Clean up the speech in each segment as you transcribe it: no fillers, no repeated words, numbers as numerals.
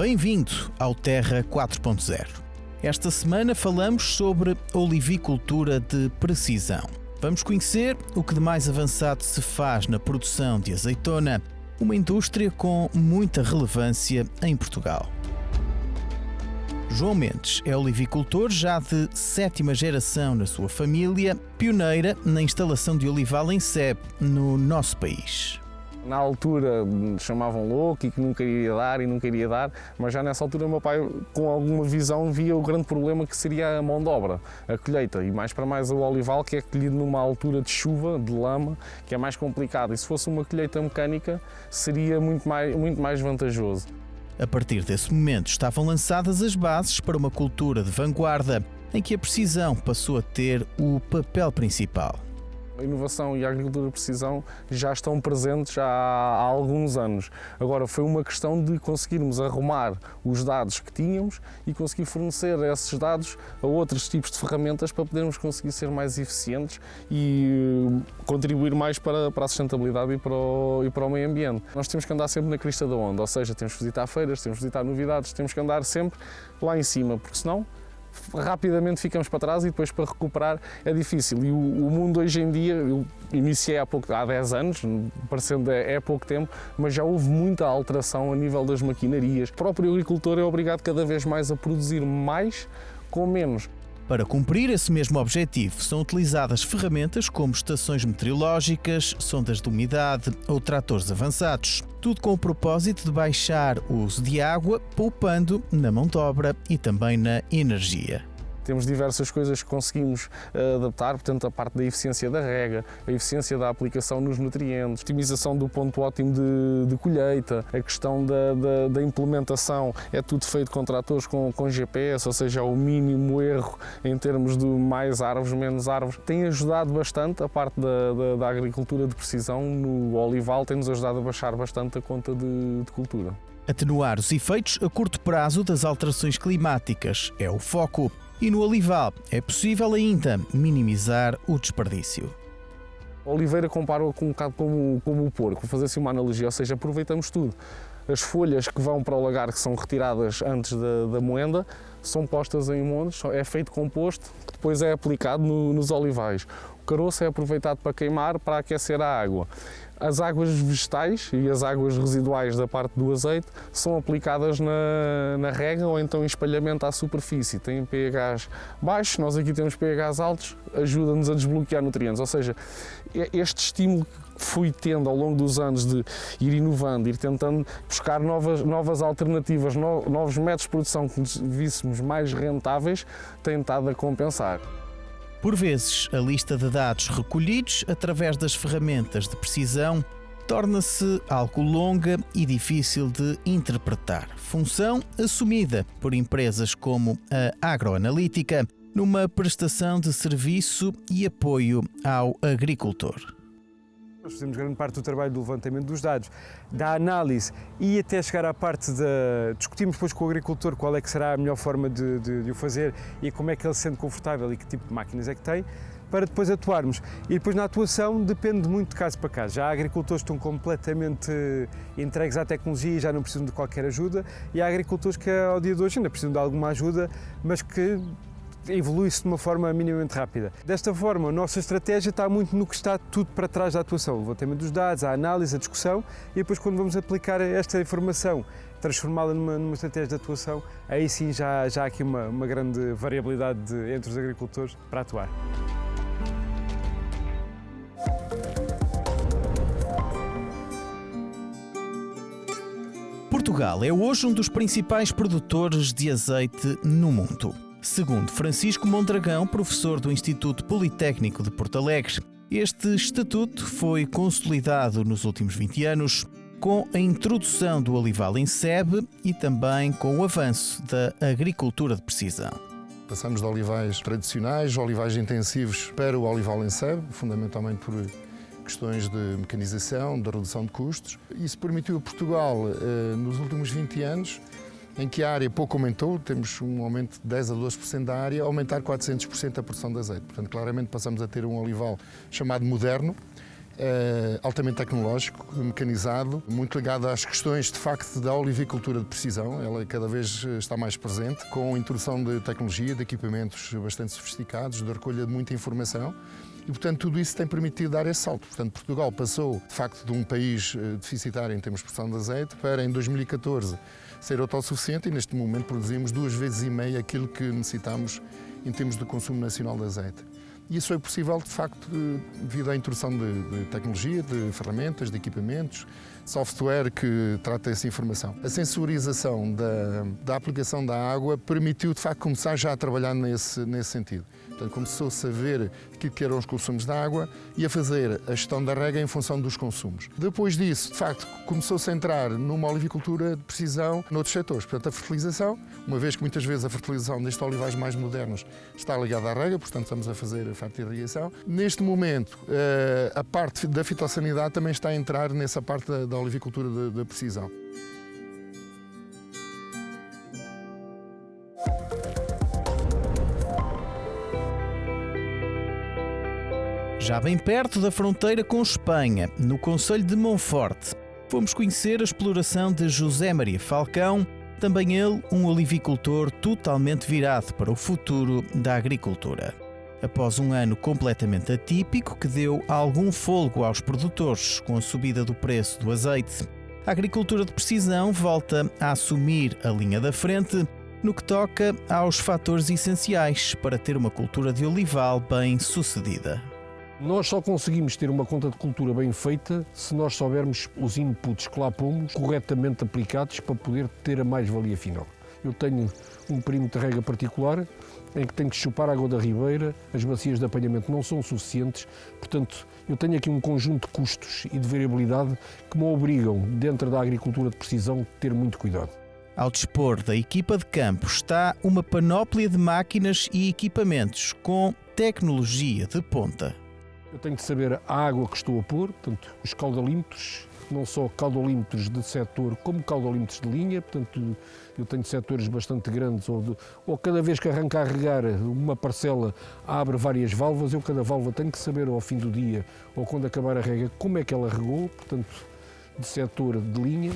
Bem-vindo ao Terra 4.0. Esta semana falamos sobre olivicultura de precisão. Vamos conhecer o que de mais avançado se faz na produção de azeitona, uma indústria com muita relevância em Portugal. João Mendes é olivicultor já de 7ª geração na sua família, pioneira na instalação de olival em sebe no nosso país. Na altura chamavam louco e que nunca iria dar, mas já nessa altura o meu pai, com alguma visão, via o grande problema que seria a mão de obra, a colheita, e mais para mais o olival, que é colhido numa altura de chuva, de lama, que é mais complicado. E se fosse uma colheita mecânica, seria muito mais vantajoso. A partir desse momento estavam lançadas as bases para uma cultura de vanguarda, em que a precisão passou a ter o papel principal. A inovação e a agricultura de precisão já estão presentes já há alguns anos. Agora foi uma questão de conseguirmos arrumar os dados que tínhamos e conseguir fornecer esses dados a outros tipos de ferramentas para podermos conseguir ser mais eficientes e contribuir mais para a sustentabilidade e para o meio ambiente. Nós temos que andar sempre na crista da onda, ou seja, temos que visitar feiras, temos que visitar novidades, temos que andar sempre lá em cima, porque senão rapidamente ficamos para trás e depois para recuperar é difícil. E o mundo hoje em dia, eu iniciei há 10 anos, parecendo é pouco tempo, mas já houve muita alteração a nível das maquinarias. O próprio agricultor é obrigado cada vez mais a produzir mais com menos. Para cumprir esse mesmo objetivo, são utilizadas ferramentas como estações meteorológicas, sondas de umidade ou tratores avançados, tudo com o propósito de baixar o uso de água, poupando na mão de obra e também na energia. Temos diversas coisas que conseguimos adaptar, portanto a parte da eficiência da rega, a eficiência da aplicação nos nutrientes, a otimização do ponto ótimo de colheita, a questão da implementação, é tudo feito com tratores com GPS, ou seja, o mínimo erro em termos de mais árvores, menos árvores. Tem ajudado bastante a parte da agricultura de precisão no olival, tem-nos ajudado a baixar bastante a conta de cultura. Atenuar os efeitos a curto prazo das alterações climáticas é o foco. E no olival é possível ainda minimizar o desperdício. A oliveira compara-o um bocado como o porco, vou fazer assim uma analogia, ou seja, aproveitamos tudo. As folhas que vão para o lagar, que são retiradas antes da moenda, são postas em montes, é feito composto, que depois é aplicado nos olivais. O caroço é aproveitado para queimar, para aquecer a água. As águas vegetais e as águas residuais da parte do azeite são aplicadas na rega ou então em espalhamento à superfície. Têm pHs baixos, nós aqui temos pHs altos, ajuda-nos a desbloquear nutrientes. Ou seja, este estímulo que fui tendo ao longo dos anos de ir inovando, ir tentando buscar novas alternativas, novos métodos de produção que nos víssemos mais rentáveis, tem estado a compensar. Por vezes, a lista de dados recolhidos através das ferramentas de precisão torna-se algo longa e difícil de interpretar, função assumida por empresas como a Agroanalítica numa prestação de serviço e apoio ao agricultor. Nós fazemos grande parte do trabalho do levantamento dos dados, da análise e até chegar à parte de discutirmos depois com o agricultor qual é que será a melhor forma de o fazer e como é que ele se sente confortável e que tipo de máquinas é que tem, para depois atuarmos. E depois na atuação depende muito de caso para caso. Já há agricultores que estão completamente entregues à tecnologia e já não precisam de qualquer ajuda, e há agricultores que ao dia de hoje ainda precisam de alguma ajuda, mas que evolui-se de uma forma minimamente rápida. Desta forma, a nossa estratégia está muito no que está tudo para trás da atuação, o levantamento dos dados, a análise, a discussão, e depois quando vamos aplicar esta informação, transformá-la numa estratégia de atuação, aí sim já há aqui uma grande variabilidade entre os agricultores para atuar. Portugal é hoje um dos principais produtores de azeite no mundo. Segundo Francisco Mondragão, professor do Instituto Politécnico de Porto Alegre, este estatuto foi consolidado nos últimos 20 anos com a introdução do olival em sebe e também com o avanço da agricultura de precisão. Passamos de olivais tradicionais, olivais intensivos, para o olival em sebe, fundamentalmente por questões de mecanização, de redução de custos. Isso permitiu a Portugal, nos últimos 20 anos, em que a área pouco aumentou, temos um aumento de 10 a 12% da área, aumentar 400% a produção de azeite. Portanto, claramente passamos a ter um olival chamado moderno, altamente tecnológico, mecanizado, muito ligado às questões de facto da olivicultura de precisão. Ela cada vez está mais presente, com a introdução de tecnologia, de equipamentos bastante sofisticados, de recolha de muita informação. E, portanto, tudo isso tem permitido dar esse salto. Portanto, Portugal passou, de facto, de um país deficitário em termos de produção de azeite para, em 2014, ser autossuficiente e, neste momento, produzimos 2,5 vezes aquilo que necessitamos em termos de consumo nacional de azeite. E isso foi possível, de facto, devido à introdução de tecnologia, de ferramentas, de equipamentos, software que trata essa informação. A sensorização da aplicação da água permitiu, de facto, começar já a trabalhar nesse sentido. Portanto, começou-se a ver aquilo que eram os consumos da água e a fazer a gestão da rega em função dos consumos. Depois disso, de facto, começou-se a entrar numa olivicultura de precisão noutros setores. Portanto, a fertilização, uma vez que muitas vezes a fertilização destes olivais mais modernos está ligada à rega, portanto, estamos a fazer a fertirrigação. Neste momento, a parte da fitossanidade também está a entrar nessa parte da olivicultura de precisão. Já bem perto da fronteira com Espanha, no concelho de Monforte, fomos conhecer a exploração de José Maria Falcão, também ele um olivicultor totalmente virado para o futuro da agricultura. Após um ano completamente atípico que deu algum fôlego aos produtores com a subida do preço do azeite, a agricultura de precisão volta a assumir a linha da frente no que toca aos fatores essenciais para ter uma cultura de olival bem sucedida. Nós só conseguimos ter uma conta de cultura bem feita se nós soubermos os inputs que lá pomos corretamente aplicados para poder ter a mais-valia final. Eu tenho um perímetro de rega particular em que tenho que chupar a água da ribeira, as bacias de apanhamento não são suficientes, portanto eu tenho aqui um conjunto de custos e de variabilidade que me obrigam, dentro da agricultura de precisão, a ter muito cuidado. Ao dispor da equipa de campo está uma panóplia de máquinas e equipamentos com tecnologia de ponta. Eu tenho de saber a água que estou a pôr, portanto, os caudalímetros, não só caudalímetros de setor como caudalímetros de linha, portanto, eu tenho setores bastante grandes, ou cada vez que arranca a regar uma parcela abre várias válvulas, eu cada válvula tenho que saber ao fim do dia, ou quando acabar a rega, como é que ela regou, portanto, de setor de linha.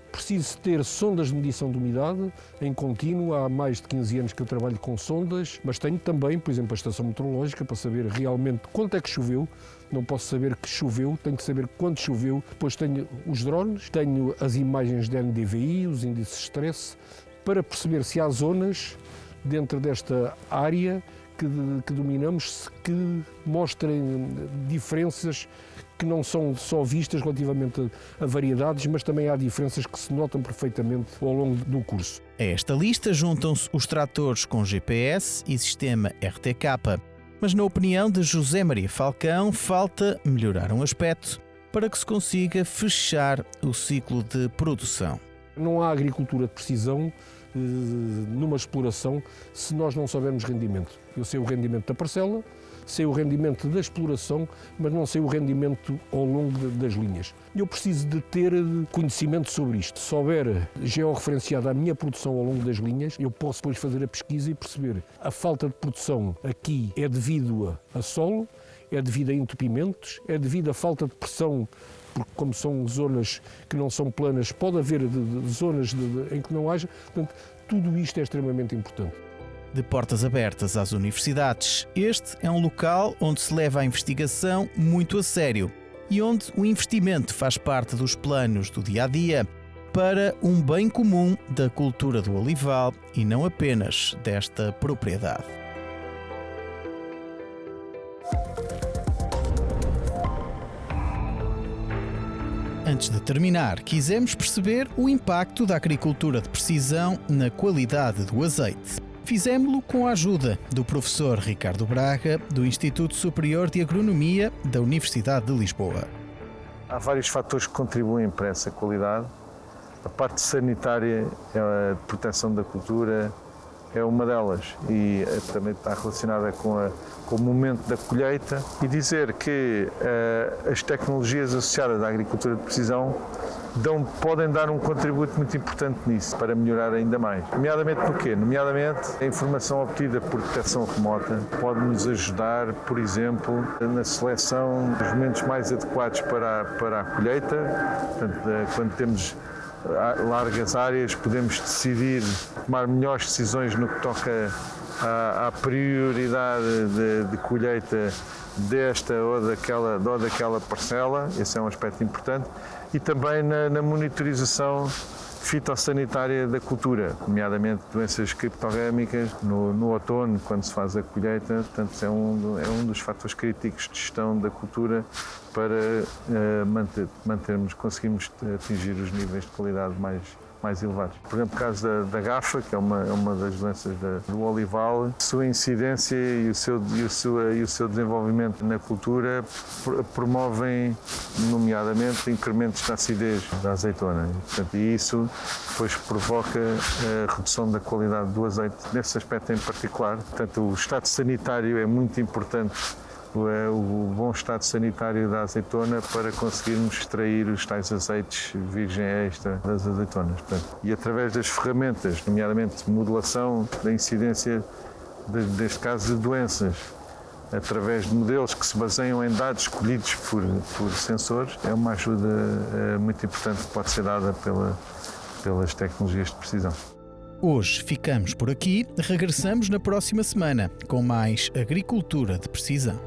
Preciso ter sondas de medição de umidade em contínuo, há mais de 15 anos que eu trabalho com sondas, mas tenho também, por exemplo, a estação meteorológica para saber realmente quanto é que choveu, não posso saber que choveu, tenho que saber quanto choveu, depois tenho os drones, tenho as imagens de NDVI, os índices de stress, para perceber se há zonas dentro desta área que dominamos que mostrem diferenças que não são só vistas relativamente a variedades, mas também há diferenças que se notam perfeitamente ao longo do curso. A esta lista juntam-se os tratores com GPS e sistema RTK, mas na opinião de José Maria Falcão falta melhorar um aspecto para que se consiga fechar o ciclo de produção. Não há agricultura de precisão numa exploração se nós não soubermos rendimento. Eu sei o rendimento da parcela, sei o rendimento da exploração, mas não sei o rendimento ao longo das linhas. Eu preciso de ter conhecimento sobre isto. Se houver georreferenciada a minha produção ao longo das linhas, eu posso depois fazer a pesquisa e perceber a falta de produção aqui é devido a solo, é devido a entupimentos, é devido à falta de pressão, porque como são zonas que não são planas, pode haver zonas em que não haja. Portanto, tudo isto é extremamente importante. De portas abertas às universidades, este é um local onde se leva a investigação muito a sério e onde o investimento faz parte dos planos do dia-a-dia para um bem comum da cultura do olival e não apenas desta propriedade. Antes de terminar, quisemos perceber o impacto da agricultura de precisão na qualidade do azeite. Fizemos-lo com a ajuda do professor Ricardo Braga, do Instituto Superior de Agronomia da Universidade de Lisboa. Há vários fatores que contribuem para essa qualidade. A parte sanitária, a proteção da cultura, é uma delas e também está relacionada com o momento da colheita, e dizer que as tecnologias associadas à agricultura de precisão podem dar um contributo muito importante nisso, para melhorar ainda mais. Nomeadamente porquê? Nomeadamente a informação obtida por detecção remota pode-nos ajudar, por exemplo, na seleção dos momentos mais adequados para a colheita. Portanto, quando temos largas áreas, podemos decidir, tomar melhores decisões no que toca à prioridade de colheita desta ou daquela parcela. Esse é um aspecto importante. E também na monitorização fitossanitária da cultura, nomeadamente doenças criptogâmicas no outono, quando se faz a colheita. Portanto, é um dos fatores críticos de gestão da cultura para conseguirmos atingir os níveis de qualidade mais elevados. Por exemplo, o caso da gafa, que é uma das doenças do olival, a sua incidência e o seu desenvolvimento na cultura promovem, nomeadamente, incrementos da acidez da azeitona. E isso depois provoca a redução da qualidade do azeite, nesse aspecto em particular. Portanto, o estado sanitário é muito importante, o bom estado sanitário da azeitona, para conseguirmos extrair os tais azeites virgem extra das azeitonas. Portanto, e através das ferramentas, nomeadamente modelação da incidência, deste caso, de doenças, através de modelos que se baseiam em dados escolhidos por sensores, é uma ajuda muito importante que pode ser dada pelas tecnologias de precisão. Hoje ficamos por aqui, regressamos na próxima semana com mais agricultura de precisão.